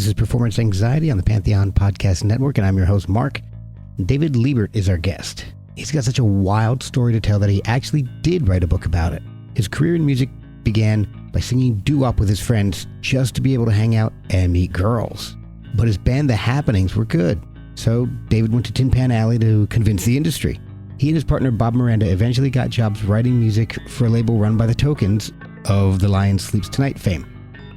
This is Performance Anxiety on the Pantheon Podcast Network, and I'm your host, Mark. David Libert is our guest. He's got such a wild story to tell that he actually did write a book about it. His career in music began by singing doo-wop with his friends just to be able to hang out and meet girls. But his band, The Happenings, were good. So David went to Tin Pan Alley to convince the industry. He and his partner, Bob Miranda, eventually got jobs writing music for a label run by the Tokens of The Lion Sleeps Tonight fame.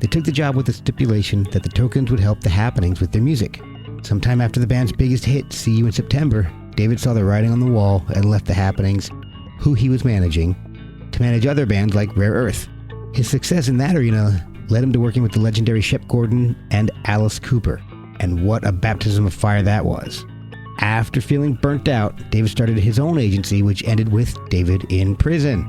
They took the job with the stipulation that the Tokens would help The Happenings with their music. Sometime after the band's biggest hit, See You in September, David saw the writing on the wall and left The Happenings, who he was managing, to manage other bands like Rare Earth. His success in that arena led him to working with the legendary Shep and Alice Cooper. And what a baptism of fire that was. After feeling burnt out, David started his own agency, which ended with David in prison.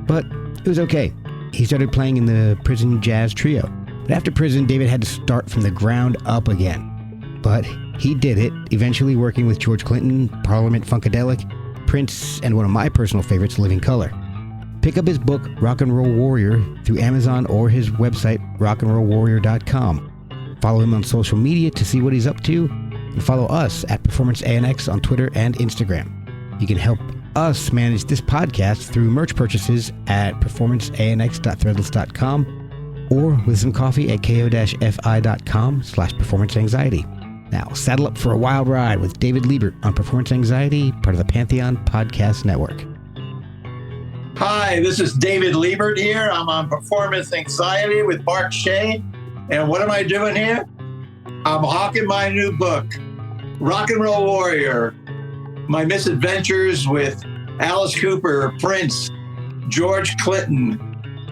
But it was okay. He started playing in the prison jazz trio. But after prison, David had to start from the ground up again. But he did it, eventually working with George Clinton, Parliament Funkadelic, Prince, and one of my personal favorites, Living Colour. Pick up his book, Rock and Roll Warrior, through Amazon or his website, rockandrollwarrior.com. Follow him on social media to see what he's up to, and follow us at Performance ANX on Twitter and Instagram. You can help us manage this podcast through merch purchases at performanceanx.threadless.com or with some coffee at ko-fi.com/performanceanxiety. Now, saddle up for a wild ride with David Libert on Performance Anxiety, part of the Pantheon Podcast Network. Hi, this is David Libert here. I'm on Performance Anxiety with Mark Shea. And what am I doing here? I'm hawking my new book, Rock and Roll Warrior, my misadventures with Alice Cooper, Prince, George Clinton.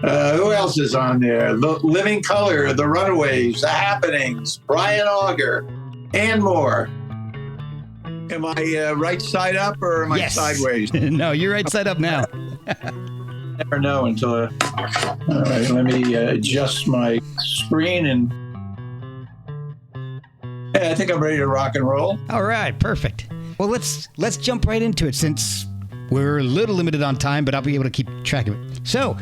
Who else is on there? The Living Colour, The Runaways, The Happenings, Brian Auger, and more. Am I right side up or am I sideways? No, you're right side up now. Never know until. All right, let me adjust my screen and. Hey, I think I'm ready to rock and roll. All right, perfect. Well, let's jump right into it since we're a little limited on time, but I'll be able to keep track of it. So,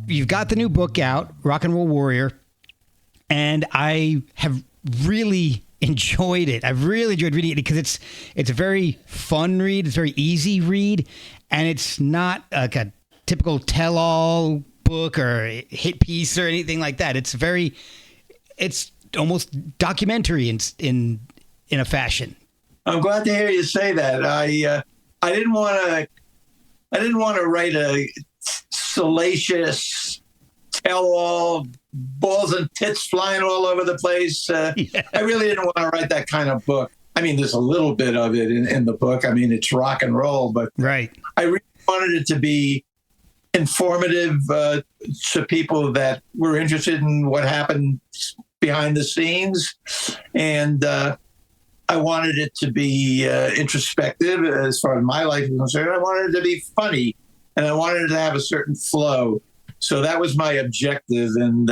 you've got the new book out, Rock and Roll Warrior, and I have really enjoyed it. I've really enjoyed reading it because it's a very fun read. It's a very easy read, and it's not like a typical tell-all book or hit piece or anything like that. It's almost documentary in a fashion. I'm glad to hear you say that. I didn't want to write a salacious tell-all, balls and tits flying all over the place. I really didn't want to write that kind of book. I mean, there's a little bit of it in the book. I mean, it's rock and roll, but right. I really wanted it to be informative to people that were interested in what happened behind the scenes. And I wanted it to be introspective as far as my life is concerned. I wanted it to be funny, and I wanted it to have a certain flow. So that was my objective, and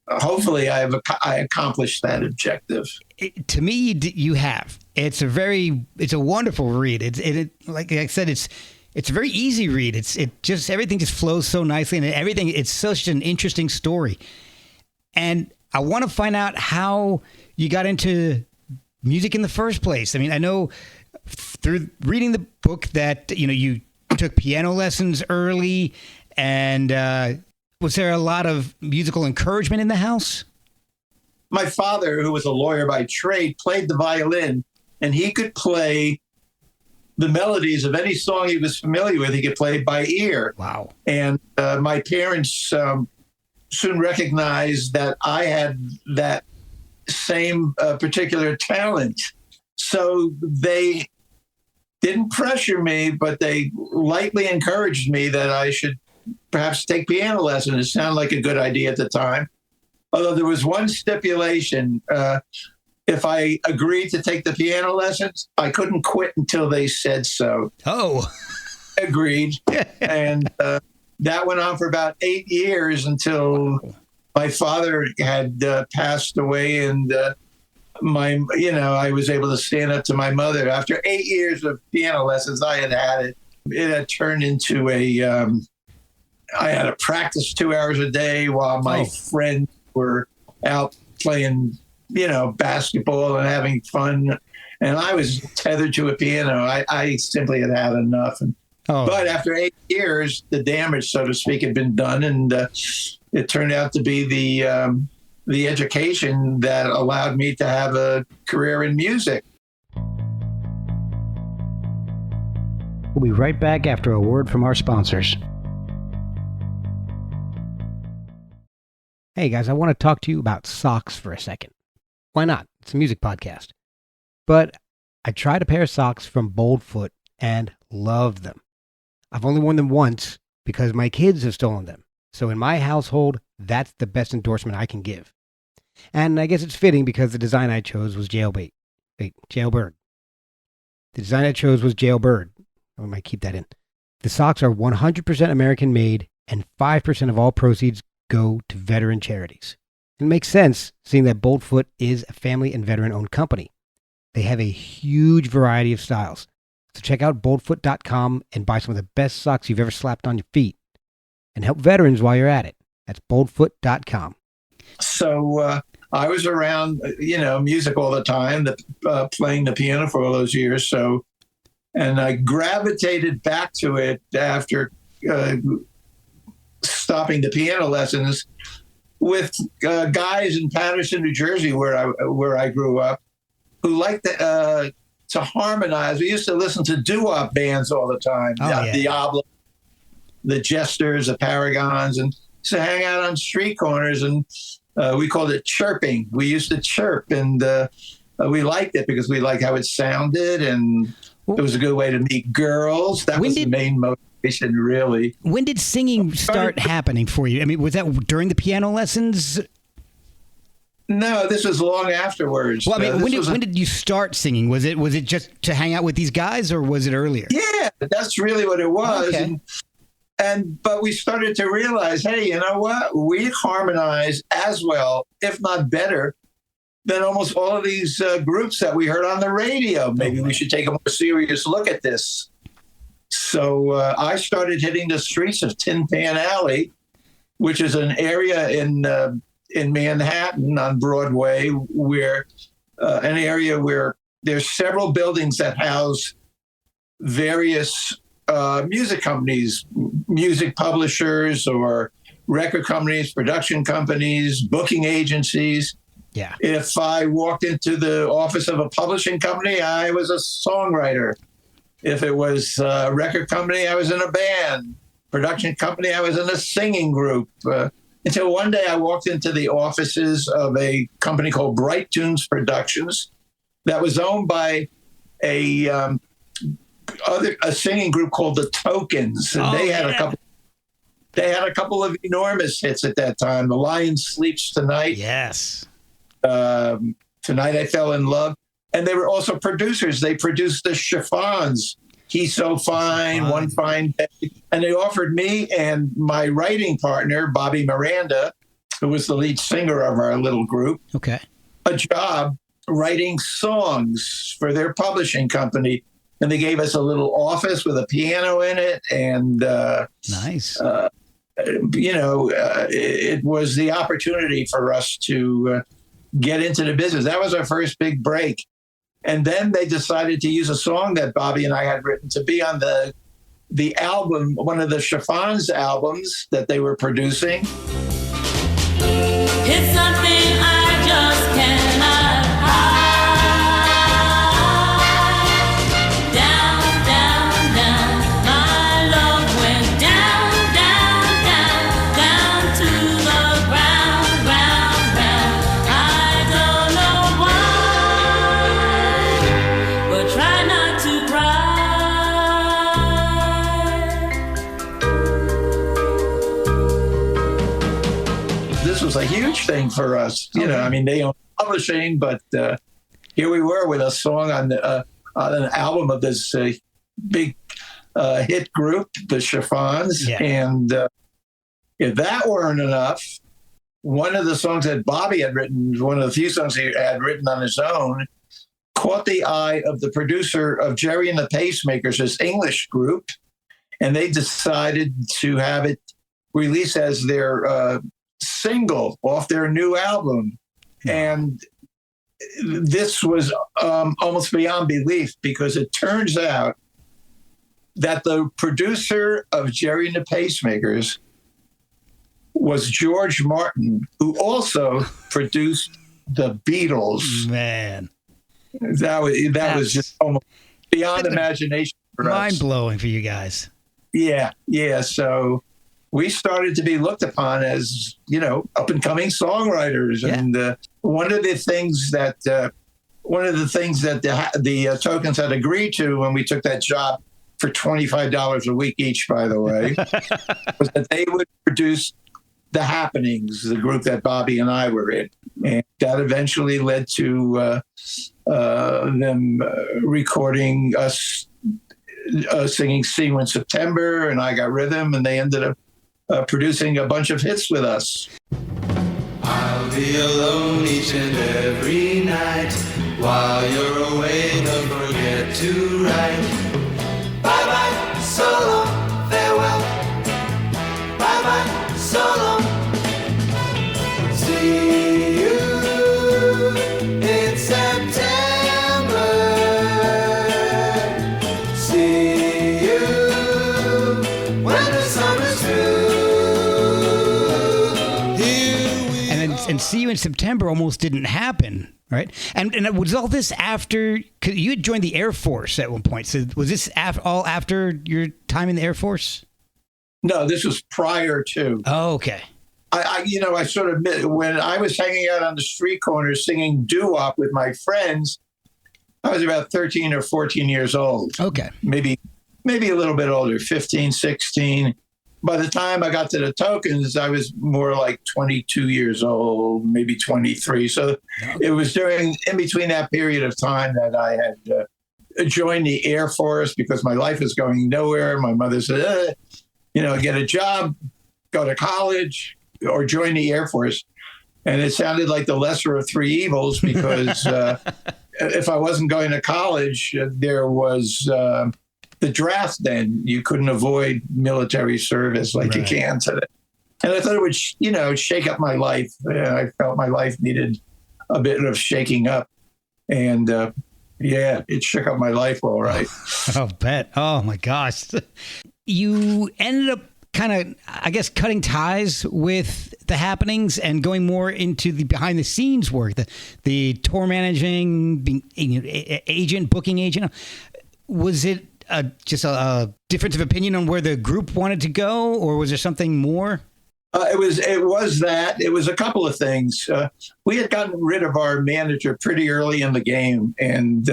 hopefully I accomplished that objective. To me, you have. It's a wonderful read. It like I said, it's a very easy read. Everything just flows so nicely, and it's such an interesting story. And I want to find out how you got into music in the first place. I mean, I know through reading the book that you took piano lessons early, and was there a lot of musical encouragement in the house? My father, who was a lawyer by trade, played the violin, and he could play the melodies of any song he was familiar with. He could play by ear. Wow. And my parents soon recognized that I had that same particular talent. So they didn't pressure me, but they lightly encouraged me that I should perhaps take piano lessons. It sounded like a good idea at the time. Although there was one stipulation. If I agreed to take the piano lessons, I couldn't quit until they said so. Oh. Agreed. And that went on for about 8 years until my father had passed away, and I was able to stand up to my mother. After 8 years of piano lessons, I had it. It had turned into I had to practice 2 hours a day while my friends were out playing basketball and having fun. And I was tethered to a piano. I simply had had enough. But after 8 years, the damage, so to speak, had been done. And it turned out to be the education that allowed me to have a career in music. We'll be right back after a word from our sponsors. Hey guys, I want to talk to you about socks for a second. Why not? It's a music podcast. But I tried a pair of socks from Boldfoot and loved them. I've only worn them once because my kids have stolen them. So in my household, that's the best endorsement I can give. And I guess it's fitting because the design I chose was jailbird. The design I chose was jailbird. I might keep that in. The socks are 100% American made, and 5% of all proceeds go to veteran charities. It makes sense, seeing that Boldfoot is a family and veteran-owned company. They have a huge variety of styles. So check out boldfoot.com and buy some of the best socks you've ever slapped on your feet. And help veterans while you're at it. That's boldfoot.com. So I was around, music all the time, playing the piano for all those years. And I gravitated back to it after stopping the piano lessons with guys in Paterson, New Jersey, where I grew up, who liked to harmonize. We used to listen to doo-wop bands all the time. The Oblong, the Jesters, the Paragons, and used to hang out on street corners, and we called it chirping. We used to chirp, and we liked it because we liked how it sounded, and it was a good way to meet girls. That was the main motivation, really. When did singing start happening for you? I mean, was that during the piano lessons? No, this was long afterwards. Well, I mean, when did you start singing? Was it just to hang out with these guys, or was it earlier? Yeah, that's really what it was. Okay. But we started to realize, hey, you know what? We harmonize as well, if not better, than almost all of these groups that we heard on the radio. Maybe we should take a more serious look at this. So I started hitting the streets of Tin Pan Alley, which is an area in Manhattan on Broadway, where an area where there's several buildings that house various music companies, music publishers, or record companies, production companies, booking agencies. Yeah. If I walked into the office of a publishing company, I was a songwriter. If it was a record company, I was in a band. Production company, I was in a singing group. Until one day I walked into the offices of a company called Bright Tunes Productions that was owned by a singing group called the Tokens. And they had a couple of enormous hits at that time. The Lion Sleeps Tonight. Yes. Tonight I Fell in Love. And they were also producers. They produced the Chiffons, He's So Fine, One Fine Day. And they offered me and my writing partner, Bobby Miranda, who was the lead singer of our little group, a job writing songs for their publishing company. And they gave us a little office with a piano in it. And nice. It was the opportunity for us to get into the business. That was our first big break. And then they decided to use a song that Bobby and I had written to be on the album, one of the Chiffons albums that they were producing. It's something I just cannot hide. Down, down, down, my love went down, down, down, down to the ground, ground, ground. I don't know why, but try not to cry. This was a huge thing for us. They own publishing, but here we were with a song on an album of this big hit group, the Chiffons. Yeah. And if that weren't enough, one of the songs that Bobby had written, one of the few songs he had written on his own, caught the eye of the producer of Jerry and the Pacemakers, this English group, and they decided to have it released as their single off their new album. And this was almost beyond belief, because it turns out that the producer of Jerry and the Pacemakers was George Martin, who also produced the Beatles. Man, That was just almost beyond imagination for us. mind blowing for you guys. Yeah. So we started to be looked upon as, up and coming songwriters. Yeah. And one of the things that the Tokens had agreed to when we took that job for $25 a week each, by the way, was that they would produce The Happenings, the group that Bobby and I were in. And that eventually led to them recording us singing "See You in September," and I got rhythm, and they ended up producing a bunch of hits with us. I'll be alone each and every night. While you're away, don't forget to write. Bye-bye, so long, farewell. Bye-bye, so long. See you in September. See you when the summer's through. Here we And See You in September almost didn't happen, right? And was all this after, cause you had joined the Air Force at one point. So was this all after your time in the Air Force? No, this was prior to. Oh, okay. I sort of, when I was hanging out on the street corners singing doo-wop with my friends, I was about 13 or 14 years old. Okay. Maybe a little bit older, 15, 16. By the time I got to the Tokens, I was more like 22 years old, maybe 23. So it was in between that period of time that I had joined the Air Force, because my life was going nowhere. My mother said, get a job, go to college, or join the Air Force. And it sounded like the lesser of three evils, because if I wasn't going to college, there was the draft then. You couldn't avoid military service like you can today. And I thought it would, shake up my life. I felt my life needed a bit of shaking up. And it shook up my life all right. Oh, bet. Oh, my gosh. You ended up kind of, I guess, cutting ties with The Happenings and going more into the behind the scenes work, the tour managing, being booking agent. Was it just a difference of opinion on where the group wanted to go, or was there something more? It was that. It was a couple of things. We had gotten rid of our manager pretty early in the game, and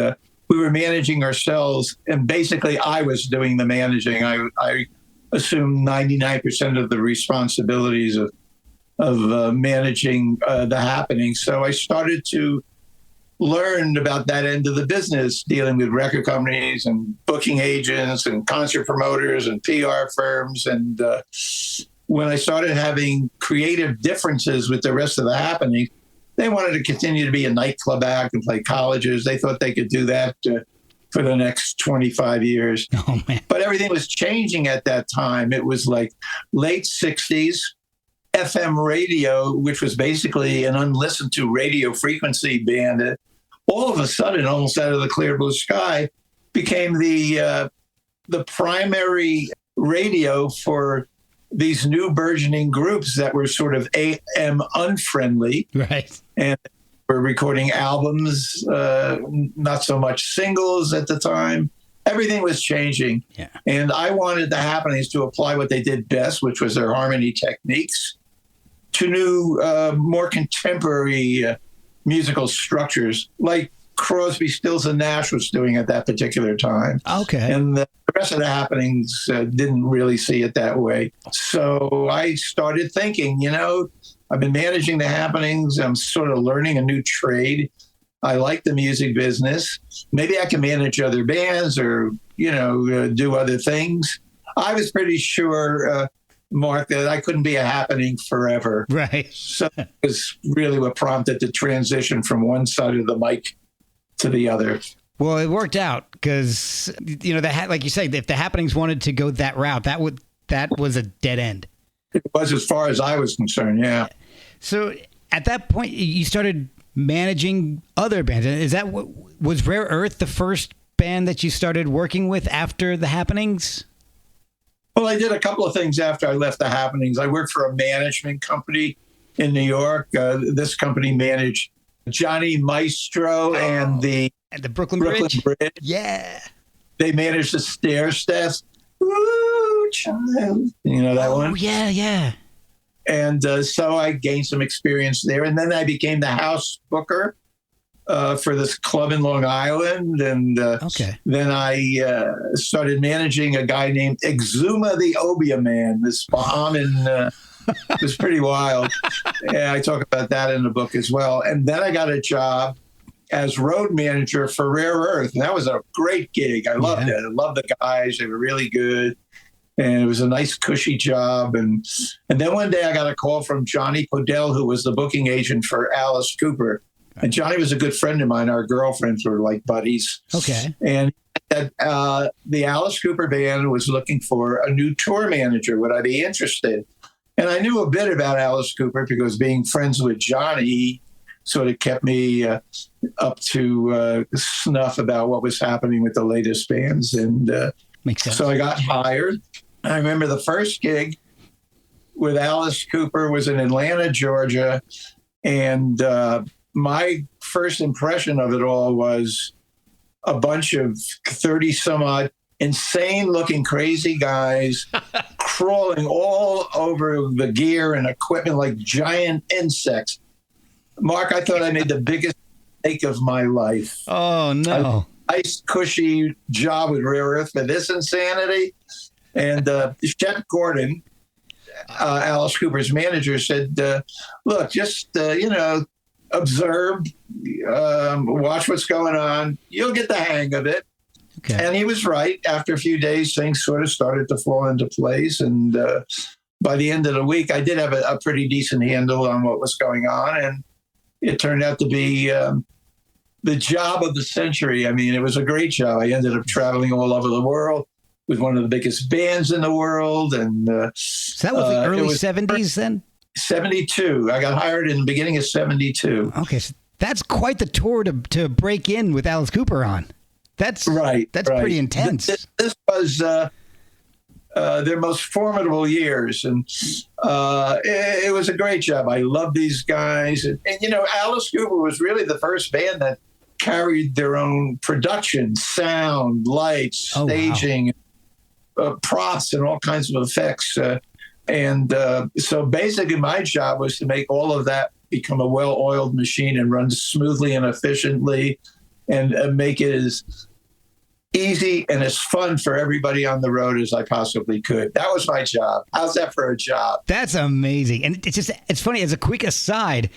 we were managing ourselves. And basically, I was doing the managing. I assumed 99% of the responsibilities of managing The Happenings. So I started to learn about that end of the business, dealing with record companies and booking agents and concert promoters and PR firms. And when I started having creative differences with the rest of The Happening, they wanted to continue to be a nightclub act and play colleges. They thought they could do that for the next 25 years. Oh, man. But everything was changing at that time. It was like late 60s. FM radio, which was basically an unlistened to radio frequency band, all of a sudden, almost out of the clear blue sky, became the primary radio for these new burgeoning groups that were sort of AM unfriendly. Right. And were recording albums, not so much singles at the time. Everything was changing. Yeah. And I wanted The Happenings to apply what they did best, which was their harmony techniques, to new, more contemporary musical structures, like Crosby, Stills, and Nash was doing at that particular time. Okay. And the rest of The Happenings didn't really see it that way. So I started thinking, I've been managing The Happenings. I'm sort of learning a new trade. I like the music business. Maybe I can manage other bands or, do other things. I was pretty sure, Mark, that I couldn't be a Happening forever. Right. So that was really what prompted the transition from one side of the mic to the other. Well, it worked out because, like you say, if The Happenings wanted to go that route, that was a dead end. It was, as far as I was concerned, yeah. So at that point, you started managing other bands. Is that was Rare Earth the first band that you started working with after the happenings? Well, I did a couple of things after I left the happenings. I worked for a management company in New York. This company managed Johnny Maestro and the Brooklyn Brooklyn Bridge. Yeah. They managed the stair steps. Ooh, child. You know that one? Oh, yeah. And so I gained some experience there. And then I became the house booker for this club in Long Island. And then I started managing a guy named Exuma the Obia Man, this Bahamian. It was pretty wild. Yeah, I talk about that in the book as well. And then I got a job as road manager for Rare Earth. And that was a great gig. I loved it. I loved the guys. They were really good. And it was a nice, cushy job. And then one day I got a call from Johnny Podell, who was the booking agent for Alice Cooper. And Johnny was a good friend of mine. Our girlfriends were like buddies. Okay. And the Alice Cooper band was looking for a new tour manager. Would I be interested? And I knew a bit about Alice Cooper because being friends with Johnny sort of kept me up to snuff about what was happening with the latest bands. And makes sense. So I got hired. I remember the first gig with Alice Cooper was in Atlanta, Georgia. And my first impression of it all was a bunch of 30 some odd insane looking crazy guys crawling all over the gear and equipment like giant insects. Mark, I thought I made the biggest mistake of my life. Oh, no. A nice, cushy job with Rare Earth for this insanity. And Shep Gordon, Alice Cooper's manager, said, look, just, observe, watch what's going on. You'll get the hang of it. Okay. And he was right. After a few days, things sort of started to fall into place. And by the end of the week, I did have a pretty decent handle on what was going on. And it turned out to be the job of the century. I mean, it was a great job. I ended up traveling all over the world with one of the biggest bands in the world. And so that was the early 70s then? 72. I got hired in the beginning of 72. Okay. So that's quite the tour to break in with Alice Cooper on. That's right. That's right. Pretty intense. This was their most formidable years. And it was a great job. I love these guys. And, Alice Cooper was really the first band that carried their own production, sound, lights, staging, props, and all kinds of effects. So basically my job was to make all of that become a well-oiled machine and run smoothly and efficiently and make it as easy and as fun for everybody on the road as I possibly could. That was my job. How's that for a job? That's amazing. And it's funny, as a quick aside,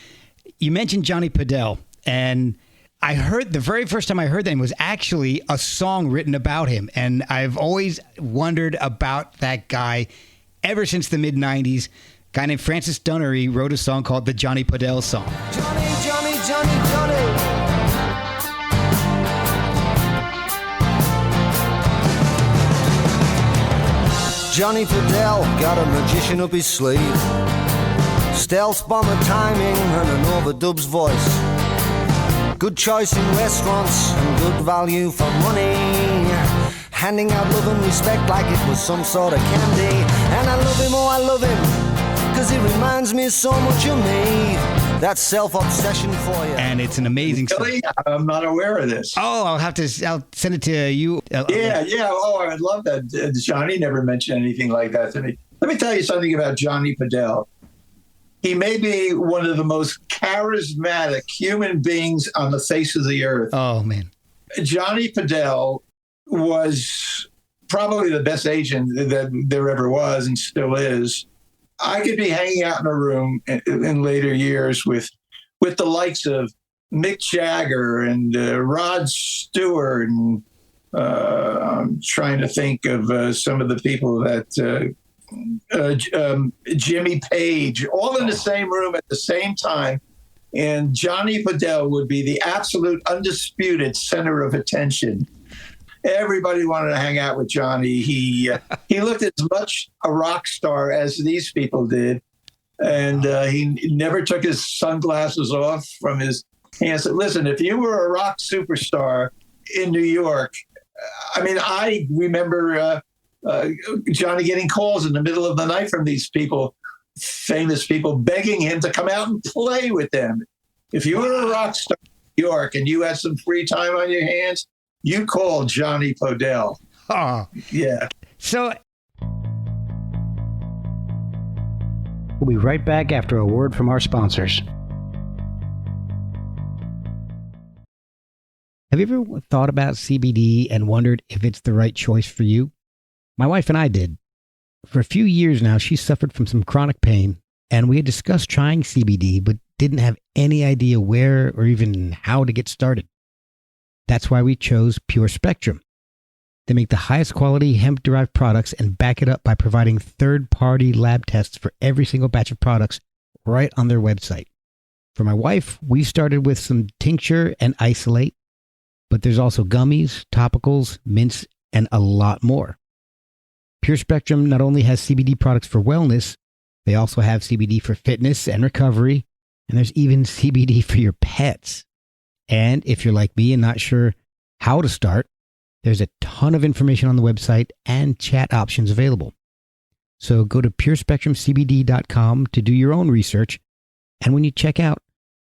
you mentioned Johnny Podell, and I heard the very first time I heard that name was actually a song written about him. And I've always wondered about that guy ever since the mid-90s. A guy named Francis Dunnery wrote a song called the Johnny Podell Song. Johnny, Johnny, Johnny, Johnny. Johnny Podell got a magician up his sleeve. Stealth bomber timing and an overdub's voice. Good choice in restaurants and good value for money. Handing out love and respect like it was some sort of candy. And I love him, oh I love him, cause he reminds me so much of me. That's self-obsession for you. And it's an amazing song. Really? I'm not aware of this. Oh, I'll send it to you. Yeah. Oh, I would love that. Johnny never mentioned anything like that to me. Let me tell you something about Johnny Podell. He may be one of the most charismatic human beings on the face of the earth. Oh, man. Johnny Podell was probably the best agent that there ever was and still is. I could be hanging out in a room in later years with the likes of Mick Jagger and Rod Stewart. And I'm trying to think of some of the people that Jimmy Page, all in the same room at the same time. And Johnny Podell would be the absolute undisputed center of attention. Everybody wanted to hang out with Johnny. He looked as much a rock star as these people did. And he never took his sunglasses off from his And I said, listen, if you were a rock superstar in New York, I mean, I remember Johnny getting calls in the middle of the night from these people, famous people, begging him to come out and play with them. If you were a rock star in New York and you had some free time on your hands, you called Johnny Podell. Oh, Yeah. so We'll be right back after a word from our sponsors. Have you ever thought about CBD and wondered if it's the right choice for you? My wife and I did. For a few years now, she suffered from some chronic pain, and we had discussed trying CBD, but didn't have any idea where or even how to get started. That's why we chose Pure Spectrum. They make the highest quality hemp-derived products and back it up by providing third-party lab tests for every single batch of products right on their website. For my wife, we started with some tincture and isolate, but there's also gummies, topicals, mints, and a lot more. Pure Spectrum not only has CBD products for wellness, they also have CBD for fitness and recovery, and there's even CBD for your pets. And if you're like me and not sure how to start, there's a ton of information on the website and chat options available. So go to purespectrumcbd.com to do your own research, and when you check out,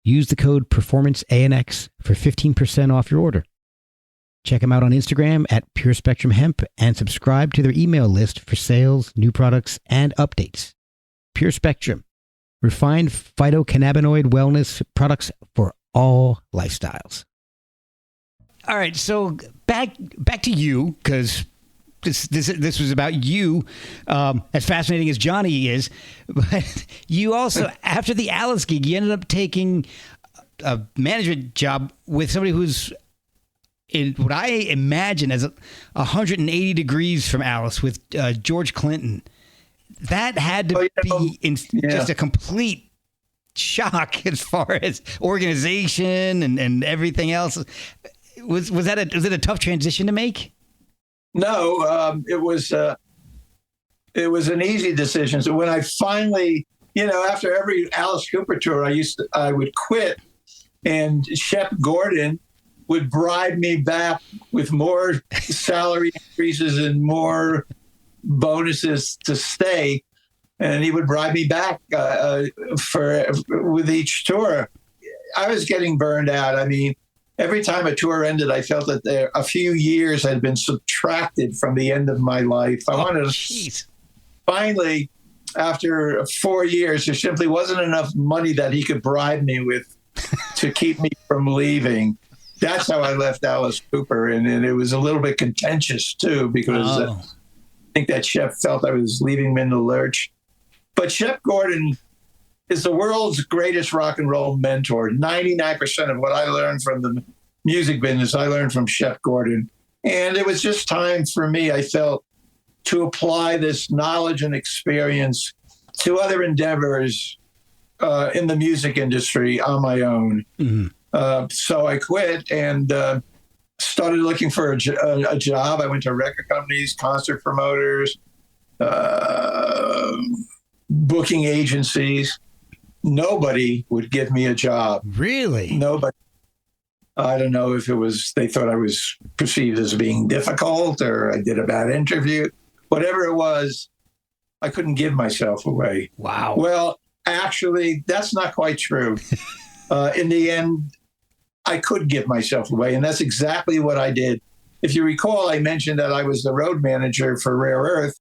use the code PerformanceANX for 15% off your order. Check them out on Instagram at Pure Spectrum Hemp and subscribe to their email list for sales, new products, and updates. Pure Spectrum, refined phytocannabinoid wellness products for all lifestyles. all right, so back to you, because this was about you, as fascinating as Johnny is. But you also, after the Alice gig, you ended up taking a management job with somebody who's in what I imagine as 180 degrees from Alice, with George Clinton. That had to be just a complete shock as far as organization and everything else. Was it a tough transition to make? No, it was an easy decision. So when I finally, after every Alice Cooper tour, I would quit, and Shep Gordon would bribe me back with more salary increases and more bonuses to stay, and he would bribe me back with each tour. I was getting burned out. I mean, every time a tour ended, I felt that a few years had been subtracted from the end of my life. I wanted to finally, after 4 years, there simply wasn't enough money that he could bribe me with to keep me from leaving. That's how I left Alice Cooper, and it was a little bit contentious too, because I think that Shep felt I was leaving him in the lurch. But Shep Gordon is the world's greatest rock and roll mentor. 99% of what I learned from the music business, I learned from Shep Gordon. And it was just time for me, I felt, to apply this knowledge and experience to other endeavors in the music industry on my own. Mm-hmm. So I quit and started looking for a job. I went to record companies, concert promoters, booking agencies. Nobody would give me a job. Really? Nobody. I don't know if it was they thought I was perceived as being difficult or I did a bad interview. Whatever it was, I couldn't give myself away. Wow. Well, actually, that's not quite true. In the end, I could give myself away, and that's exactly what I did. If you recall, I mentioned that I was the road manager for Rare Earth.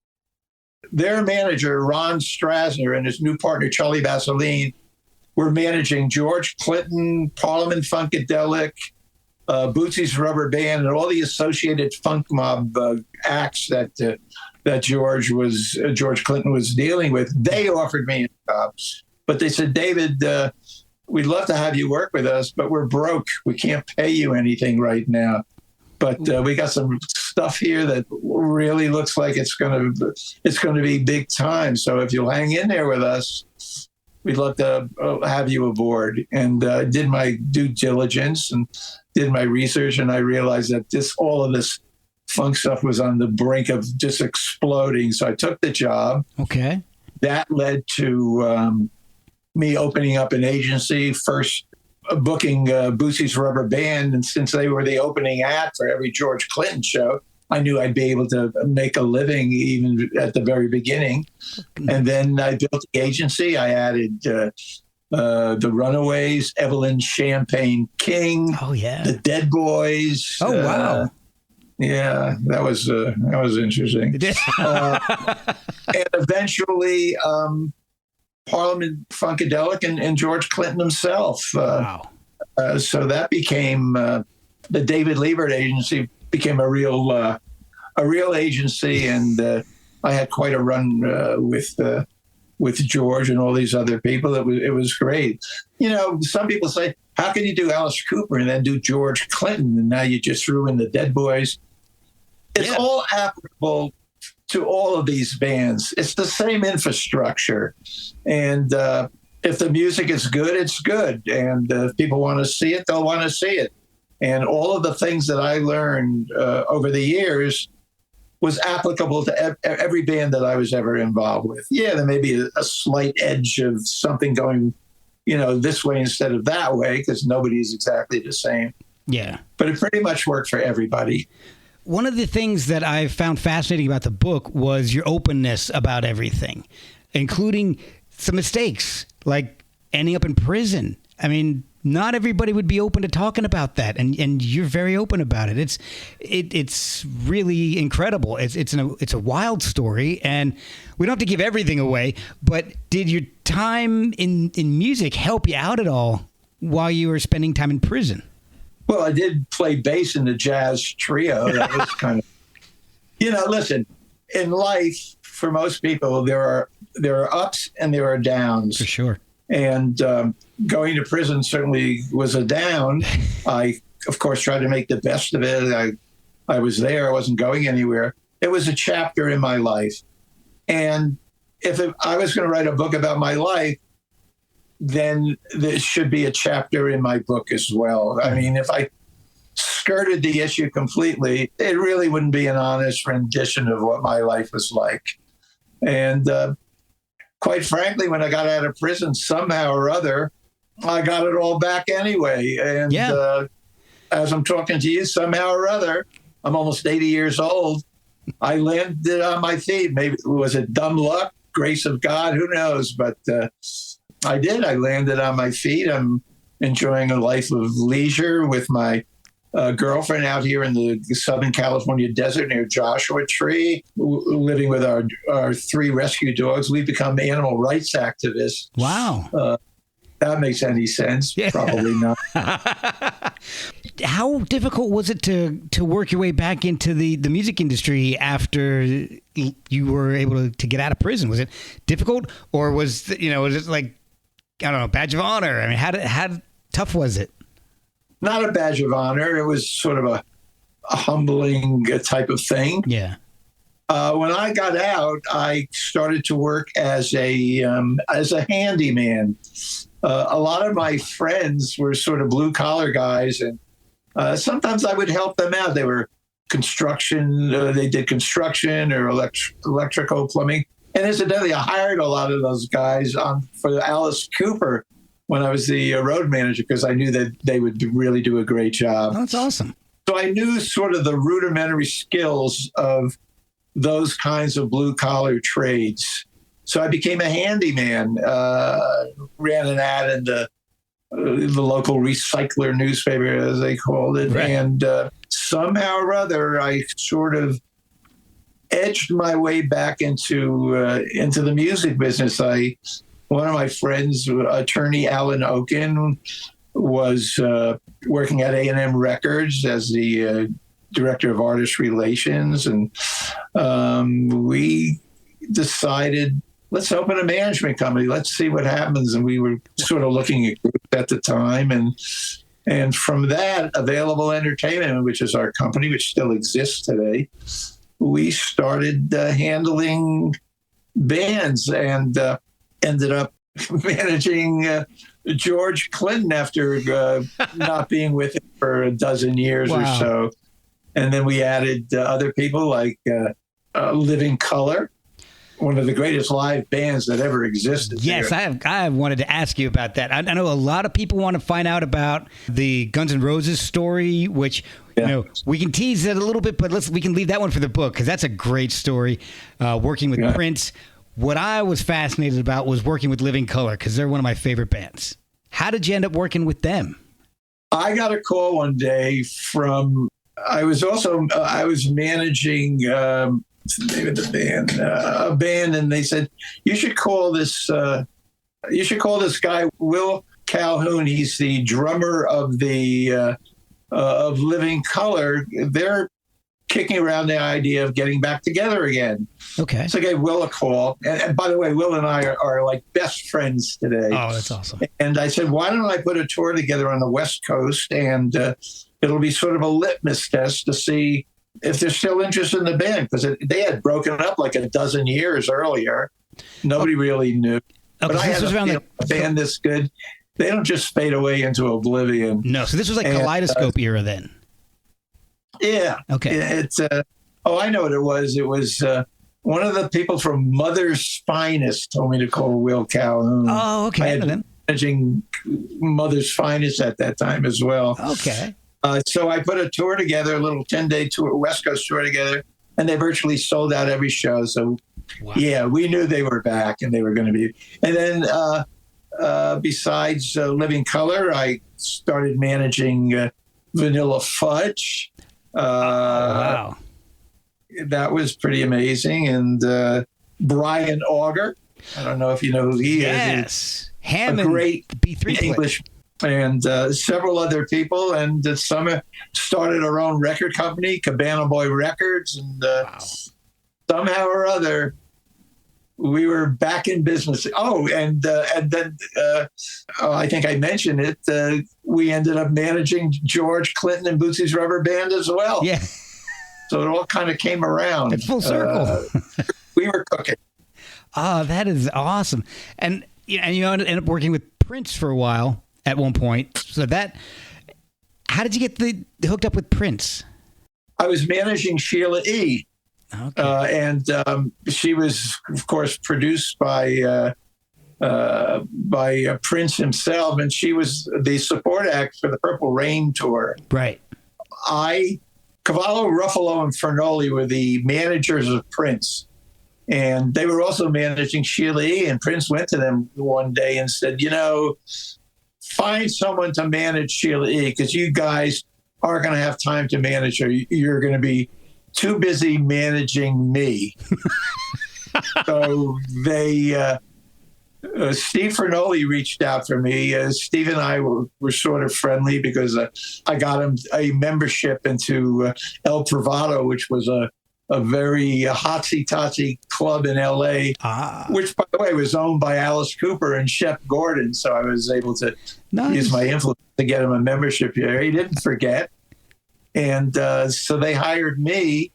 Their manager, Ron Strasner, and his new partner, Charlie Vaseline, were managing George Clinton, Parliament Funkadelic, Bootsy's Rubber Band, and all the associated funk mob acts that George Clinton was dealing with. They offered me a job, but they said, David, we'd love to have you work with us, but we're broke. We can't pay you anything right now. But we got some stuff here that really looks like it's going to be big time. So if you'll hang in there with us, we'd love to have you aboard. And did my due diligence and did my research, and I realized that all of this funk stuff was on the brink of just exploding. So I took the job. Okay. That led to me opening up an agency, first booking Boosie's Rubber Band, and since they were the opening act for every George Clinton show, I knew I'd be able to make a living even at the very beginning. And then I built the agency. I added the Runaways, Evelyn Champagne King, the Dead Boys. Oh, wow. Yeah, that was interesting. And eventually, Parliament Funkadelic and George Clinton himself. Wow. So that became the David Libert Agency became a real agency, and I had quite a run with George and all these other people. It was great. You know, some people say, how can you do Alice Cooper and then do George Clinton, and now you just threw in the Dead Boys? It's all applicable to all of these bands. It's the same infrastructure. And if the music is good, it's good. And if people want to see it, they'll want to see it. And all of the things that I learned over the years was applicable to every band that I was ever involved with. Yeah, there may be a slight edge of something going, this way instead of that way, because nobody's exactly the same. Yeah. But it pretty much worked for everybody. One of the things that I found fascinating about the book was your openness about everything, including some mistakes, like ending up in prison. I mean, not everybody would be open to talking about that, and you're very open about it. It's really incredible. It's a wild story, and we don't have to give everything away. But did your time in music help you out at all while you were spending time in prison? Well, I did play bass in the jazz trio. That was kind of, listen, in life, for most people, there are ups and there are downs. For sure. And going to prison certainly was a down. I, of course, tried to make the best of it. I was there. I wasn't going anywhere. It was a chapter in my life. And if I was going to write a book about my life, then there should be a chapter in my book as well. I mean, if I skirted the issue completely, it really wouldn't be an honest rendition of what my life was like. And quite frankly, when I got out of prison, somehow or other, I got it all back anyway. And as I'm talking to you, somehow or other, I'm almost 80 years old, I landed on my feet. Maybe was it dumb luck, grace of God? Who knows? But I did. I landed on my feet. I'm enjoying a life of leisure with my girlfriend out here in the Southern California desert near Joshua Tree, living with our 3 rescue dogs. We've become animal rights activists. Wow. That makes any sense? Yeah. Probably not. How difficult was it to work your way back into the music industry after you were able to get out of prison? Was it difficult, or was it like, I don't know, badge of honor? I mean, how tough was it? Not a badge of honor. It was sort of a humbling type of thing. Yeah. When I got out, I started to work as a handyman. A lot of my friends were sort of blue collar guys, and sometimes I would help them out. They were construction. They did construction or electrical, plumbing. And incidentally, I hired a lot of those guys for Alice Cooper when I was the road manager, because I knew that they would really do a great job. Oh, that's awesome. So I knew sort of the rudimentary skills of those kinds of blue-collar trades. So I became a handyman, ran an ad in the local recycler newspaper, as they called it. Right. And somehow or other, I sort of edged my way back into the music business. One of my friends, attorney Alan Oken, was working at A&M Records as the director of artist relations, and we decided, let's open a management company. Let's see what happens. And we were sort of looking at groups at the time, and from that, Available Entertainment, which is our company, which still exists today, we started handling bands and ended up managing George Clinton after not being with him for a dozen years or so. And then we added other people like Living Color, one of the greatest live bands that ever existed. Yes, there. I have wanted to ask you about that. I know a lot of people want to find out about the Guns N' Roses story, which we can tease it a little bit, but we can leave that one for the book because that's a great story. Working with Prince. What I was fascinated about was working with Living Colour because they're one of my favorite bands. How did you end up working with them? I got a call one day from. I was managing. What's the name of the band? A band, and they said you should call this. You should call this guy Will Calhoun. He's the drummer of the of Living Colour. They're kicking around the idea of getting back together again. Okay. So I gave Will a call. And by the way, Will and I are like best friends today. Oh, that's awesome. And I said, why don't I put a tour together on the West Coast? And it'll be sort of a litmus test to see if there's still interest in the band. Because they had broken up like a dozen years earlier. Nobody really knew. Okay, but I had a band this good. They don't just fade away into oblivion. No, so this was like Kaleidoscope era then. Yeah. Okay. It's I know what it was. It was one of the people from Mother's Finest told me to call Will Calhoun. Oh, okay. I had been managing Mother's Finest at that time as well. Okay. So I put a tour together, a little 10-day tour, West Coast tour together, and they virtually sold out every show. So, yeah, we knew they were back and they were going to be. And then besides Living Colour, I started managing Vanilla Fudge. Wow. That was pretty amazing. And Brian Auger, I don't know if you know who he is. Yes. Hammond, a great B3 English and several other people. And some started our own record company, Cabana Boy Records. And somehow or other, we were back in business. Oh, and then I think I mentioned it. We ended up managing George Clinton and Bootsy's Rubber Band as well. Yeah. So it all kind of came around. It's full circle. We were cooking. Oh, that is awesome. And you ended up working with Prince for a while at one point. So how did you get hooked up with Prince? I was managing Sheila E. Okay. And she was, of course, produced by Prince himself, and she was the support act for the Purple Rain tour. Right. Cavallo, Ruffalo, and Fernoli were the managers of Prince, and they were also managing Sheila E. And Prince went to them one day and said, find someone to manage Sheila E. because you guys aren't going to have time to manage her. You're going to be too busy managing me. So they, Steve Fernoli reached out for me. Steve and I were sort of friendly because I got him a membership into El Privado, which was a very hotsy-totsy club in L.A., which, by the way, was owned by Alice Cooper and Shep Gordon. So I was able to use my influence to get him a membership here. He didn't forget. And so they hired me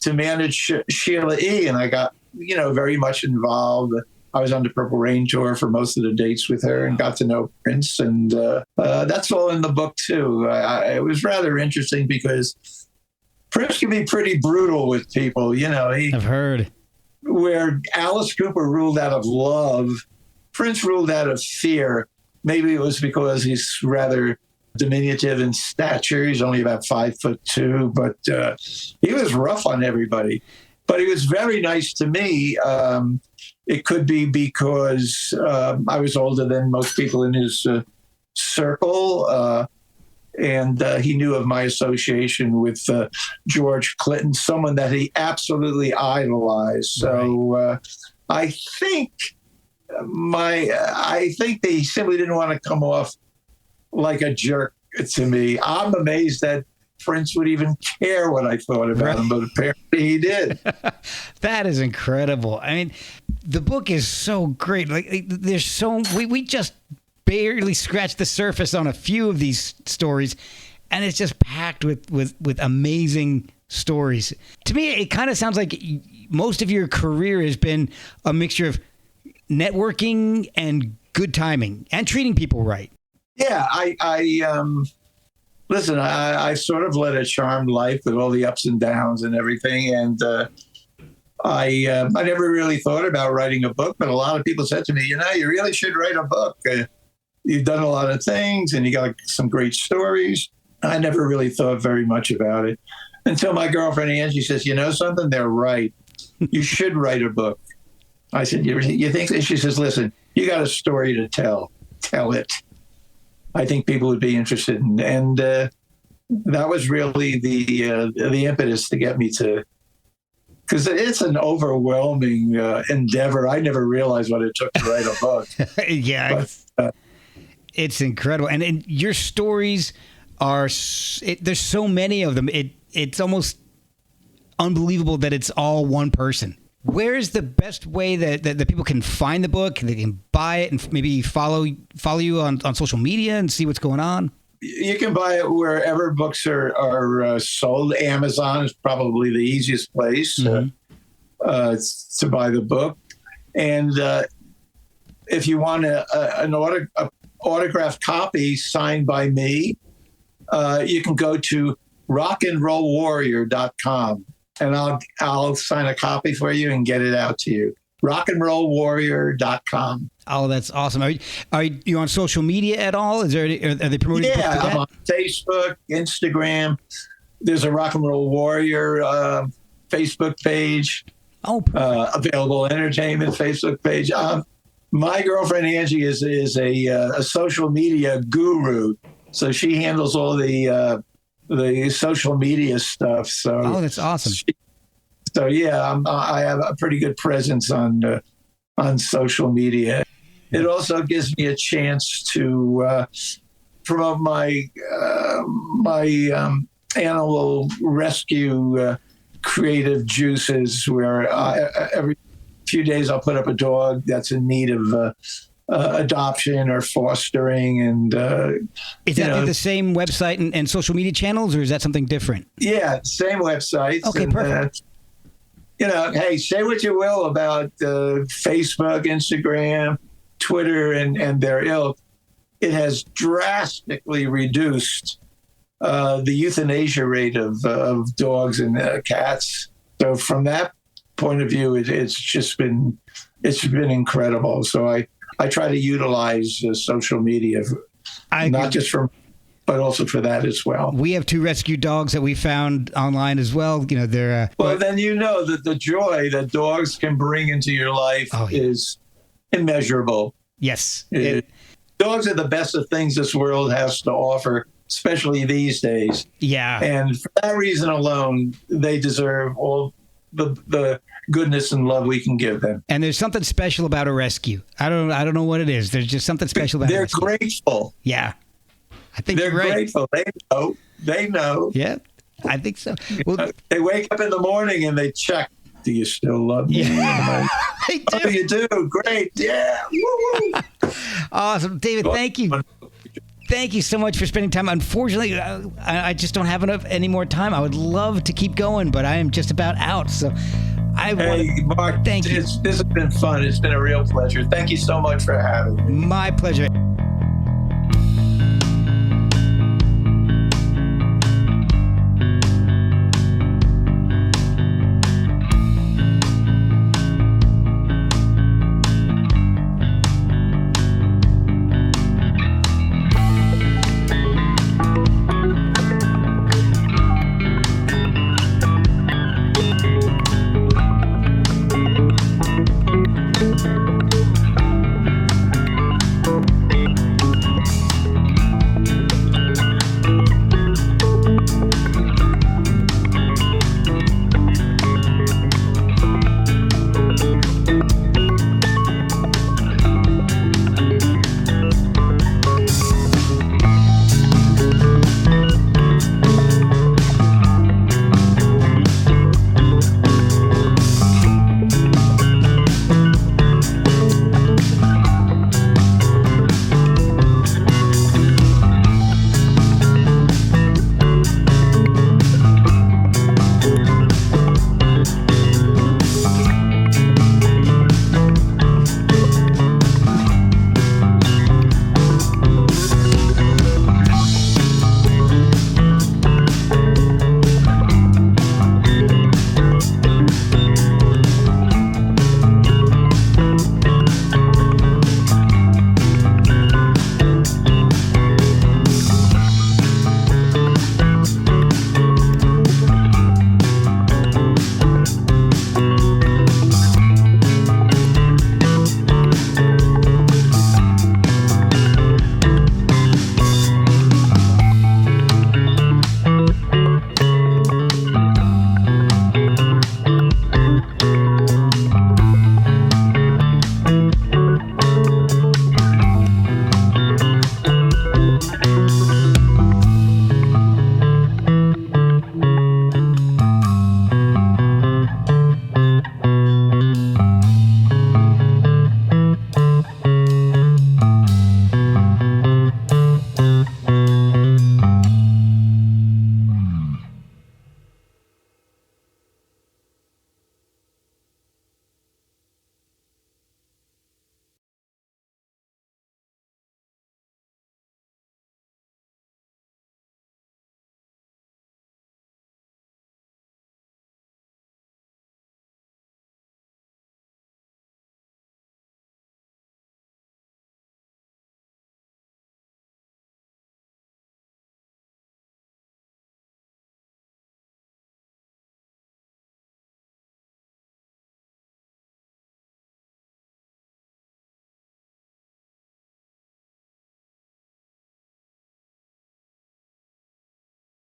to manage Sheila E. And I got, very much involved. I was on the Purple Rain tour for most of the dates with her and got to know Prince. And that's all in the book, too. It was rather interesting because Prince can be pretty brutal with people. I've heard. Where Alice Cooper ruled out of love, Prince ruled out of fear. Maybe it was because he's rather diminutive in stature. He's only about 5'2", but he was rough on everybody. But he was very nice to me. It could be because I was older than most people in his circle, and he knew of my association with George Clinton, someone that he absolutely idolized. So I think they simply didn't want to come off like a jerk to me. I'm amazed that Prince would even care what I thought about him, but apparently he did. That is incredible. I mean, the book is so great. Like, there's we just barely scratched the surface on a few of these stories, and it's just packed with amazing stories. To me, it kind of sounds like most of your career has been a mixture of networking and good timing and treating people right. Yeah, listen, I sort of led a charmed life with all the ups and downs and everything. And I never really thought about writing a book, but a lot of people said to me, you really should write a book. You've done a lot of things and you got some great stories. I never really thought very much about it until my girlfriend Angie says, you know something? They're right. You should write a book. I said, you think that? She says, listen, you got a story to tell. Tell it. I think people would be interested in. And that was really the impetus to get me to, because it's an overwhelming endeavor. I never realized what it took to write a book. Yeah. But, it's incredible. And your stories are, there's so many of them. It's almost unbelievable that it's all one person. Where is the best way that people can find the book, they can buy it, and maybe follow you on social media and see what's going on? You can buy it wherever books are sold. Amazon is probably the easiest place to buy the book. And if you want an autographed copy signed by me, you can go to rockandrollwarrior.com, and I'll sign a copy for you and get it out to you. rockandrollwarrior.com. Oh, that's awesome. Are you on social media at all? Are they promoting? Yeah, I'm on Facebook, Instagram. There's a Rock and Roll Warrior Facebook page. Oh, Available Entertainment Facebook page. My girlfriend Angie is a social media guru, so she handles all the social media stuff. So that's awesome. So yeah, I have a pretty good presence on social media. It also gives me a chance to promote my animal rescue creative juices, where every few days I'll put up a dog that's in need of adoption or fostering. And is that through the same website and social media channels, or is that something different? Yeah, same website. Okay, perfect. Hey, say what you will about Facebook, Instagram, Twitter, and their ilk. It has drastically reduced the euthanasia rate of dogs and cats. So from that point of view, it's been incredible. So I try to utilize social media, not just but also for that as well. We have 2 rescue dogs that we found online as well. They're well, then that the joy that dogs can bring into your life is immeasurable. Yes. Dogs are the best of things this world has to offer, especially these days. Yeah. And for that reason alone, they deserve all the goodness and love we can give them. And there's something special about a rescue. I don't know what it is. There's just something special about it. They're grateful. Yeah. I think they're you're right. Grateful. They know. Yeah, I think so. Well, they wake up in the morning and they check, do you still love me? Yeah. They do. Oh, you do? Great. Yeah. Woo-woo. Awesome. David, thank you. Thank you so much for spending time. Unfortunately, I just don't have any more time. I would love to keep going, but I am just about out. So Mark, thank you. This has been fun. It's been a real pleasure. Thank you so much for having me. My pleasure.